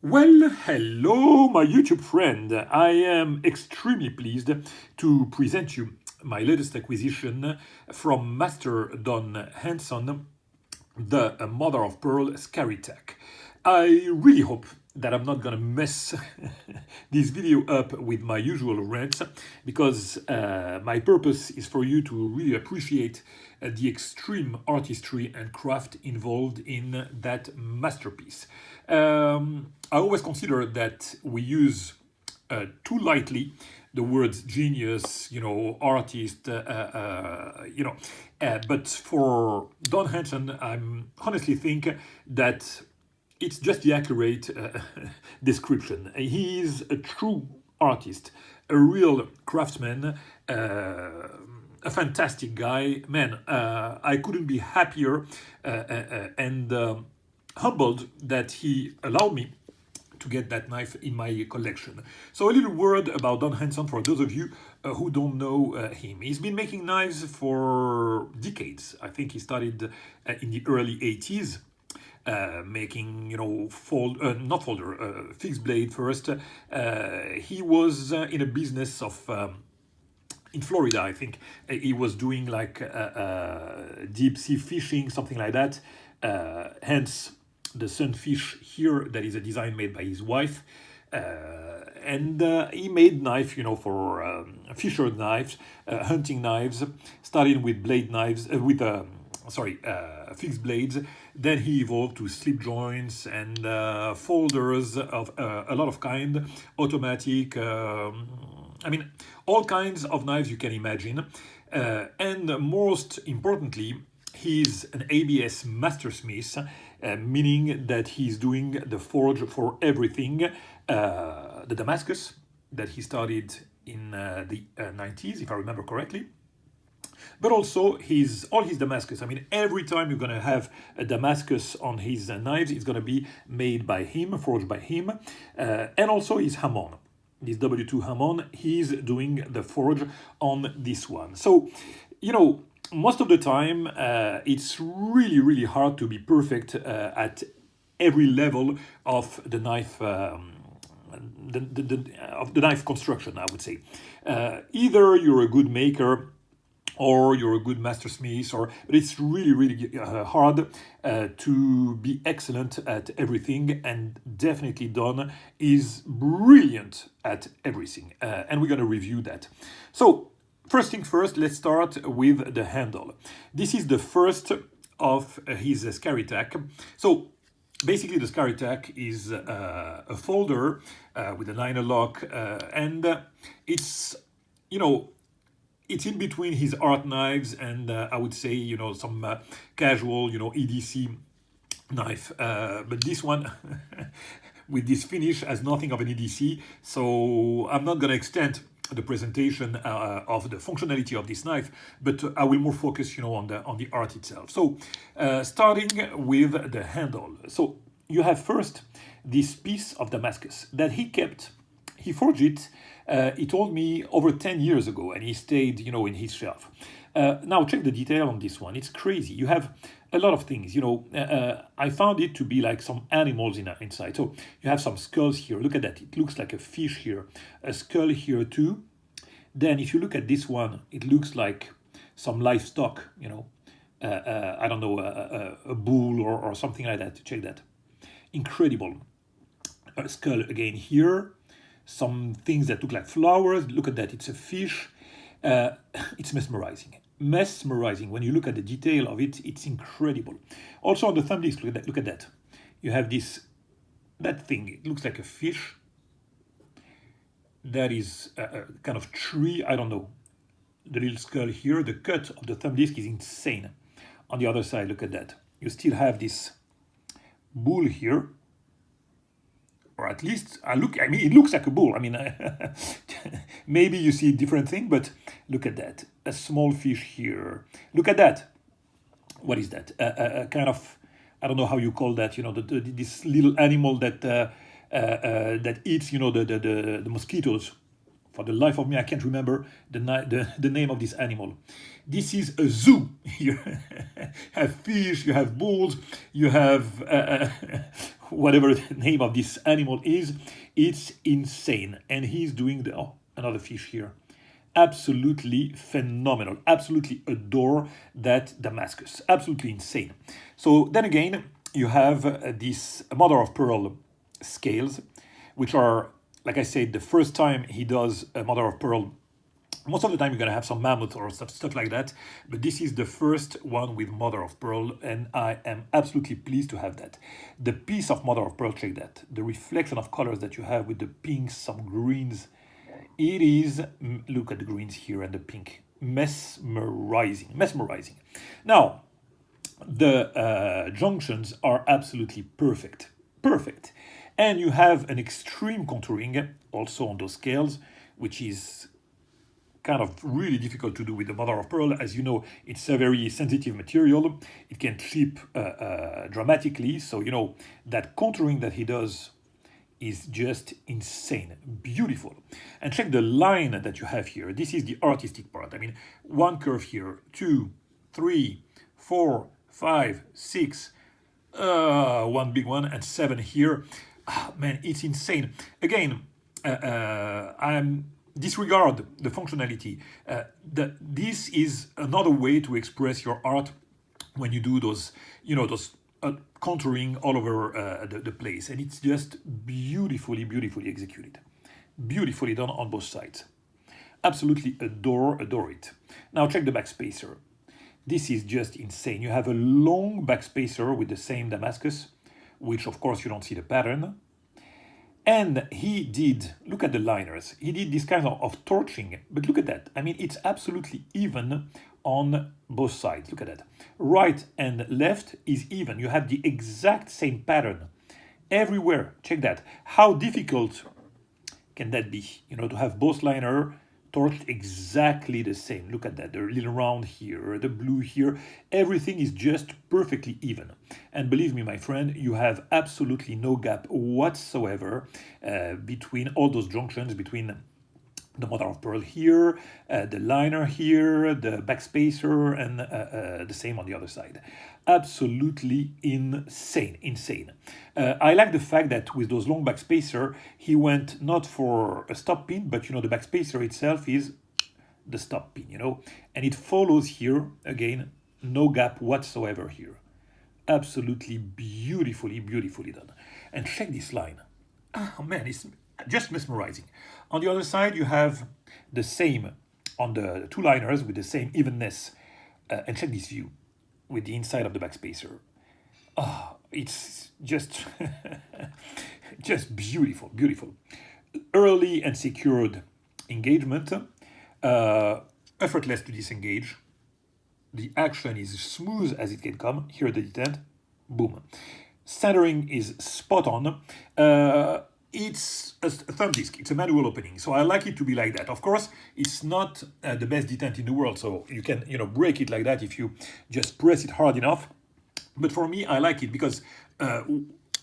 Well, hello, my YouTube friend. I am extremely pleased to present you my latest acquisition from Master Don HANSON, the mother of pearl Scary TAC. I really hope that I'm not gonna mess this video up with my usual rants, because my purpose is for you to really appreciate the extreme artistry and craft involved in that masterpiece. I always consider that we use too lightly the words genius, artist, but for Don HANSON, I honestly think that it's just the accurate description. He is a true artist, a real craftsman, a fantastic guy. Man, I couldn't be happier and humbled that he allowed me to get that knife in my collection. So a little word about Don HANSON for those of you who don't know him. He's been making knives for decades. I think he started in the early 80s. Making, fixed blade first. He was in a business of, in Florida, I think. He was doing like deep sea fishing, something like that. Hence the sunfish here, that is a design made by his wife. And he made knife, for fisher knives, hunting knives, starting with blade knives, fixed blades. Then he evolved to slip joints and folders of a lot of kind, automatic, all kinds of knives you can imagine. And most importantly, he's an ABS mastersmith, meaning that he's doing the forge for everything. The Damascus that he started in the 90s, if I remember correctly. But also all his Damascus. Every time you're going to have a Damascus on his knives, it's going to be made by him, forged by him. And also his Hamon, this W2 Hamon, he's doing the forge on this one. So, most of the time, it's really, really hard to be perfect at every level of the knife. Of the knife construction, I would say. Either you're a good maker, or you're a good mastersmith, but it's really, really hard to be excellent at everything, and definitely Don is brilliant at everything, and we're going to review that. So, first thing first, let's start with the handle. This is the first of his Scary TAC. So, basically, the Scary TAC is a folder with a liner lock, and it's, it's in between his art knives and I would say, some casual, EDC knife. But this one, with this finish, has nothing of an EDC. So I'm not going to extend the presentation of the functionality of this knife, but I will more focus, on the art itself. So starting with the handle. So you have first this piece of Damascus that he kept. He forged it, he told me, over 10 years ago, and he stayed, in his shelf. Now, check the detail on this one. It's crazy. You have a lot of things, I found it to be like some animals inside. So you have some skulls here. Look at that. It looks like a fish here. A skull here too. Then if you look at this one, it looks like some livestock, I don't know, a bull or something like that. Check that. Incredible. A skull again here. Some things that look like flowers. Look at that. It's a fish. It's mesmerizing. Mesmerizing. When you look at the detail of it, it's incredible. Also on the thumb disc, look at that. You have that thing. It looks like a fish. That is a kind of tree. I don't know. The little skull here. The cut of the thumb disc is insane. On the other side, look at that. You still have this bull here. Or at least, it looks like a bull. Maybe you see a different thing, but look at that. A small fish here. Look at that. What is that? A kind of, I don't know how you call that, this little animal that eats, the mosquitoes For the life of me, I can't remember the name of this animal. This is a zoo. You have fish, you have bulls, you have whatever the name of this animal is. It's insane. And he's doing the, oh, another fish here. Absolutely phenomenal. Absolutely adore that Damascus. Absolutely insane. So then again, you have this mother of pearl scales, which are, like I said, the first time he does a mother of pearl. Most of the time you're going to have some mammoth or stuff like that, but this is the first one with mother of pearl, and I am absolutely pleased to have that. The piece of mother of pearl, check that. The reflection of colors that you have with the pinks, some greens. It is, look at the greens here and the pink. Mesmerizing, mesmerizing. Now, the junctions are absolutely perfect, perfect. And you have an extreme contouring also on those scales, which is kind of really difficult to do with the mother of pearl. As you know, it's a very sensitive material. It can chip dramatically. So, you know, that contouring that he does is just insane, beautiful. And check the line that you have here. This is the artistic part. I mean, one curve here, 2, 3, 4, 5, 6, one big one, and 7 here. Ah, man, it's insane. Again, I'm disregard the functionality. This is another way to express your art when you do those, you know, those contouring all over the place, and it's just beautifully, beautifully executed, beautifully done on both sides. Absolutely adore it. Now check the backspacer. This is just insane. You have a long backspacer with the same Damascus, which of course you don't see the pattern. And he did, look at the liners, he did this kind of torching, but look at that. I mean, it's absolutely even on both sides. Look at that. Right and left is even. You have the exact same pattern everywhere. Check that. How difficult can that be? You know, to have both liner torched exactly the same. Look at that. The little round here, the blue here. Everything is just perfectly even. And believe me, my friend, you have absolutely no gap whatsoever between all those junctions, between the mother of pearl here, the liner here, the backspacer, and the same on the other side. Absolutely insane, insane. I like the fact that with those long backspacer, he went not for a stop pin, but you know, the backspacer itself is the stop pin, you know, and it follows here, again, no gap whatsoever here. Absolutely beautifully, beautifully done. And check this line. Oh man, it's just mesmerizing. On the other side, you have the same on the two liners with the same evenness. And check this view with the inside of the backspacer. Oh, it's just, just beautiful, beautiful. Early and secured engagement, effortless to disengage. The action is smooth as it can come. Here the detent, boom. Centering is spot on. It's a thumb disc. It's a manual opening, so I like it to be like that. Of course, it's not the best detent in the world, so you can, you know, break it like that if you just press it hard enough. But for me, I like it because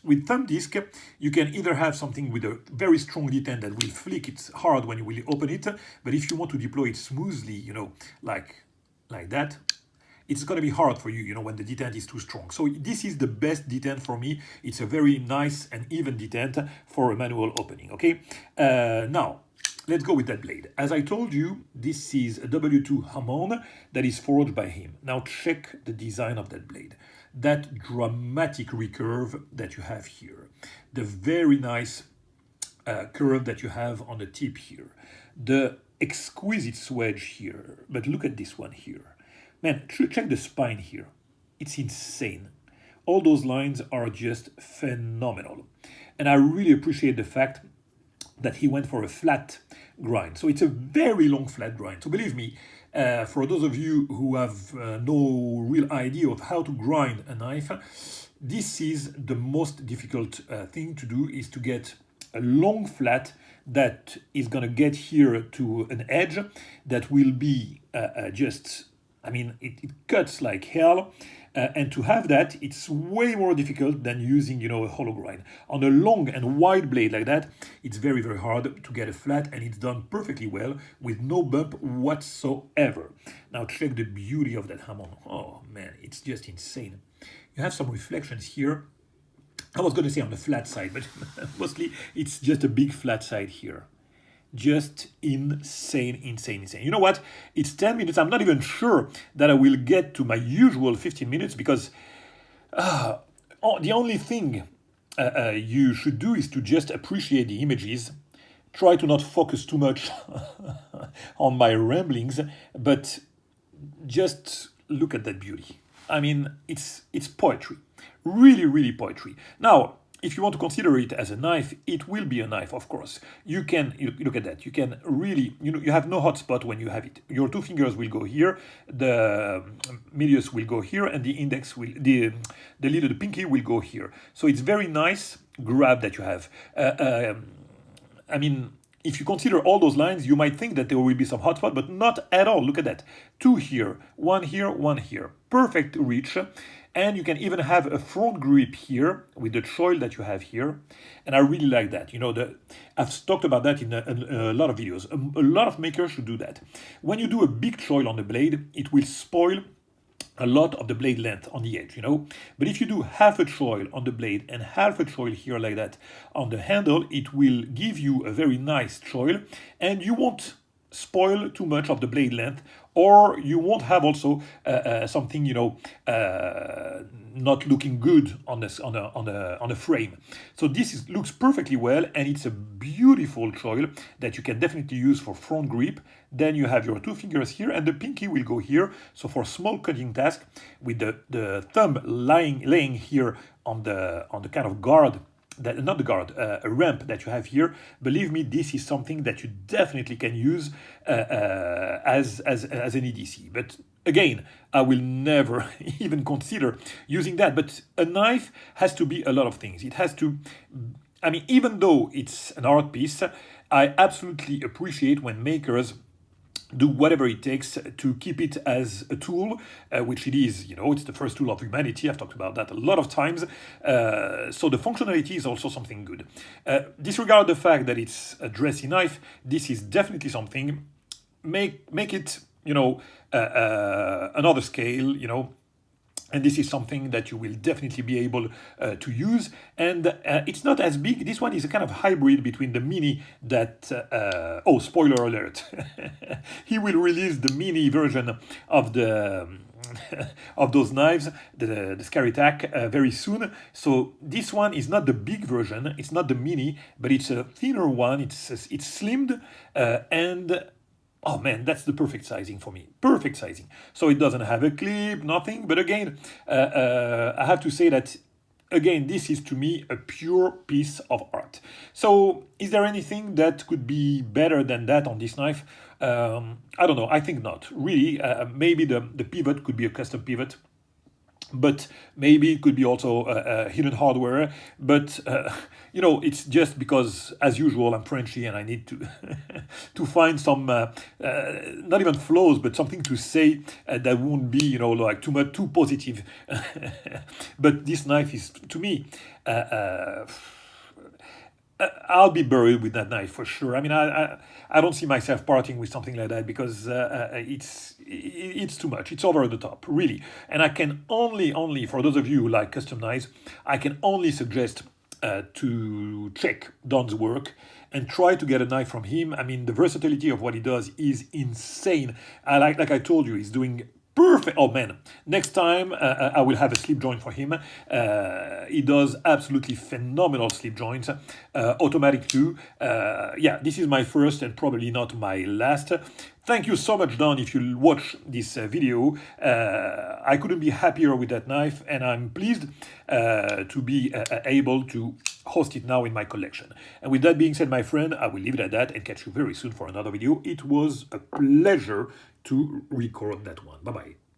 with thumb disc, you can either have something with a very strong detent that will flick it hard when you will open it, but if you want to deploy it smoothly, you know, like that, it's going to be hard for you, you know, when the detent is too strong. So this is the best detent for me. It's a very nice and even detent for a manual opening, okay? Now, let's go with that blade. As I told you, this is a W2 Hammond that is forged by him. Now check the design of that blade. That dramatic recurve that you have here. The very nice curve that you have on the tip here. The exquisite swedge here. But look at this one here. Man, check the spine here. It's insane. All those lines are just phenomenal. And I really appreciate the fact that he went for a flat grind. So it's a very long flat grind. So believe me, for those of you who have no real idea of how to grind a knife, this is the most difficult thing to do, is to get a long flat that is going to get here to an edge that will be just... I mean, it cuts like hell, And to have that, it's way more difficult than using, a hollow grind. On a long and wide blade like that, it's very, very hard to get a flat, and it's done perfectly well with no bump whatsoever. Now check the beauty of that hammer. Oh man, it's just insane. You have some reflections here. I was going to say on the flat side, but mostly it's just a big flat side here. Just insane, insane, insane. You know what? It's 10 minutes. I'm not even sure that I will get to my usual 15 minutes because the only thing you should do is to just appreciate the images. Try to not focus too much on my ramblings, but just look at that beauty. I mean, it's poetry. Really, really poetry. Now, if you want to consider it as a knife, it will be a knife, of course. You look at that. You can really, you have no hot spot when you have it. Your two fingers will go here, the medius will go here, and the index will, the little the pinky will go here. So it's very nice grab that you have. I mean, if you consider all those lines, you might think that there will be some hot spot, but not at all. Look at that. Two here, one here, one here. Perfect reach. And you can even have a front grip here with the choil that you have here. And I really like that. I've talked about that in a lot of videos. A lot of makers should do that. When you do a big choil on the blade, it will spoil a lot of the blade length on the edge, But if you do half a choil on the blade and half a choil here like that on the handle, it will give you a very nice choil, and you won't spoil too much of the blade length, or you won't have also something not looking good on a frame. So this looks perfectly well, and it's a beautiful choil that you can definitely use for front grip. Then you have your two fingers here, and the pinky will go here. So for small cutting task, with the thumb laying here on the kind of guard. Not the guard, a ramp that you have here. Believe me, this is something that you definitely can use as an EDC. But again, I will never even consider using that. But a knife has to be a lot of things. It has to, even though it's an art piece, I absolutely appreciate when makers do whatever it takes to keep it as a tool, which it is. It's the first tool of humanity. I've talked about that a lot of times. So the functionality is also something good. Disregard the fact that it's a dressy knife. This is definitely something. Make it, another scale, and this is something that you will definitely be able to use. And it's not as big. This one is a kind of hybrid between the mini that... spoiler alert. He will release the mini version of the... of those knives, the Scary TAC, very soon. So this one is not the big version. It's not the mini, but it's a thinner one. It's slimmed and... Oh man, that's the perfect sizing for me. Perfect sizing. So it doesn't have a clip, nothing. But again, I have to say that, again, this is to me a pure piece of art. So is there anything that could be better than that on this knife? I don't know. I think not. Really, maybe the pivot could be a custom pivot. But maybe it could be also hidden hardware. But, it's just because, as usual, I'm Frenchy and I need to to find some, not even flaws, but something to say that won't be, like too positive. But this knife is, to me, I'll be buried with that knife for sure. I don't see myself parting with something like that because it's too much. It's over the top, really. And I can only for those of you who like custom knives, I can only suggest to check Don's work and try to get a knife from him. The versatility of what he does is insane. Like I told you, he's doing perfect. Oh man, next time I will have a slip joint for him. He does absolutely phenomenal slip joints, automatic too. This is my first and probably not my last. Thank you so much, Don, if you watch this video. I couldn't be happier with that knife, and I'm pleased to be able to host it now in my collection. And with that being said, my friend, I will leave it at that and catch you very soon for another video. It was a pleasure to record that one. Bye-bye.